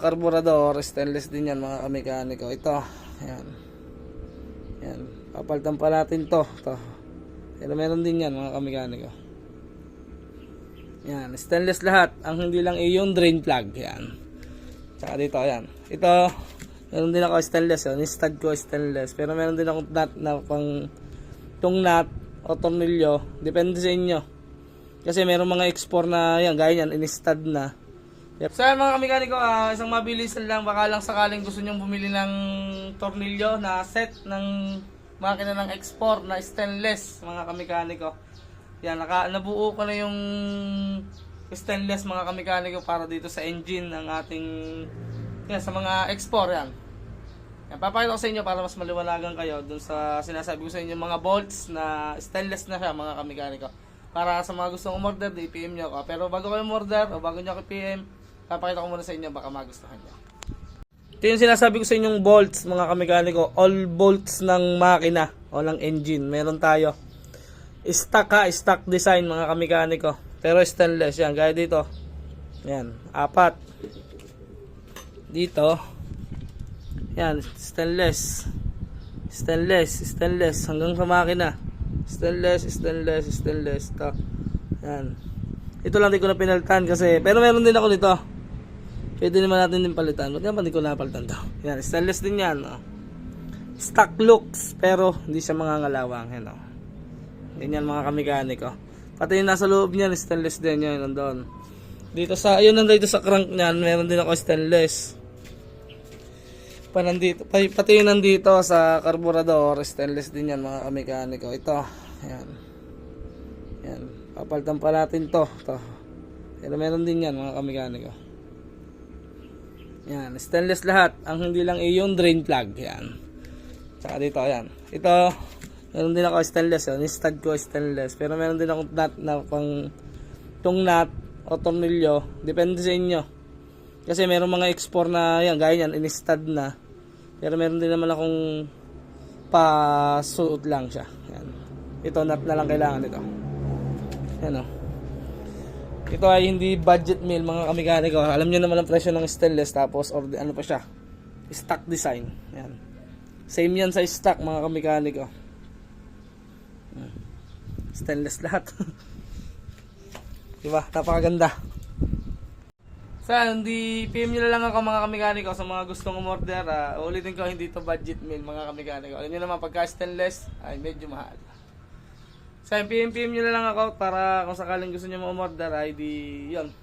Karburador, stainless din yan mga kamekaniko. Ito, yan. Yan, papalitan pa natin to. Pero meron din yan mga kamekaniko. Yan, stainless lahat. Ang hindi lang yung drain plug. Yan. Tsaka dito, yan. Ito, meron din ako stainless. Yan. Stud ko stainless. Pero meron din ako nut na pang tung nut o tornilyo. Depende sa inyo. Kasi meron mga export na yan. Gaya yan, in-stud na. Yep. So yan mga kamekaniko, isang mabilisan lang, baka lang sakaling gusto nyong bumili ng tornilyo na set ng makina ng export na stainless mga kamekaniko. Yan, nabuo ko na yung stainless mga kamekaniko para dito sa engine ng ating yan, sa mga export yan. Yan, papakita ko sa inyo para mas maliwanagan kayo dun sa sinasabi ko sa inyo mga bolts na stainless na siya mga kamekaniko. Para sa mga gustong umorder, i-PM nyo ako. Pero bago kayo umorder o bago nyo ako i-PM, papakita ko muna sa inyo, baka magustuhan nyo. Ito yung sinasabi ko sa inyong bolts mga kamekaniko. All bolts ng makina o ng engine. Meron tayo. Stock design mga kamekaniko. Pero stainless yan. Gaya dito. Yan. 4. Dito. Yan. Stainless. Stainless. Hanggang sa makina. Stainless. Ito. Yan. Ito lang di ko na pinalitan kasi. Pero meron din ako nito. Pwede naman natin din palitan. Ba't naman di ko napalitan to? Yan, stainless din yan. Oh. Stock looks, pero hindi siya mga ngalawang. Yan, oh. Ganyan mga kamekaniko. Pati yung nasa loob niyan, stainless din yan. Nandun. Dito sa, ayun nandito sa crank niyan, meron din ako stainless. Pati yung nandito sa karburador, stainless din yan mga kamekaniko. Ito, yan. Yan, papalitan pa natin to. Pero meron din yan mga kamekaniko. Yan, stainless lahat. Ang hindi lang yung drain plug. Yan. Tsaka dito, yan. Ito, meron din ako stainless. Yan. Stud ko stainless. Pero meron din ako nut na pang tung nut o tornilyo. Depende sa inyo. Kasi meron mga export na yan. Gaya yan, in-stud na. Pero meron din naman akong pa-suot lang siya. Yan. Ito, nut na lang kailangan ito. Yan o. Ito ay hindi budget meal mga kamekaniko. Alam niyo naman ang presyo ng stainless tapos or ano pa siya? Stock design. Yan. Same yan sa stock mga kamekaniko. Stainless lahat. Diba? Napakaganda. So, hindi PM nyo na lang ako mga kamekaniko sa mga gustong umorder. Ulitin ko, hindi to budget meal mga kamekaniko. Alam niyo naman pagka stainless ay medyo mahal. So, PM nyo na lang ako para kung sakaling gusto nyo ma-order ay di yun.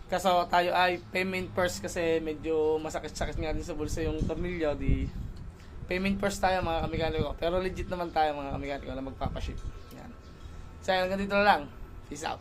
Kasi tayo ay payment first kasi medyo masakit-sakit nga din sa bulsa yung tornilyo. Di payment first tayo mga kamekaniko. Pero legit naman tayo mga kamekaniko na magpapaship. Yan. So, hanggang dito na lang. Peace out.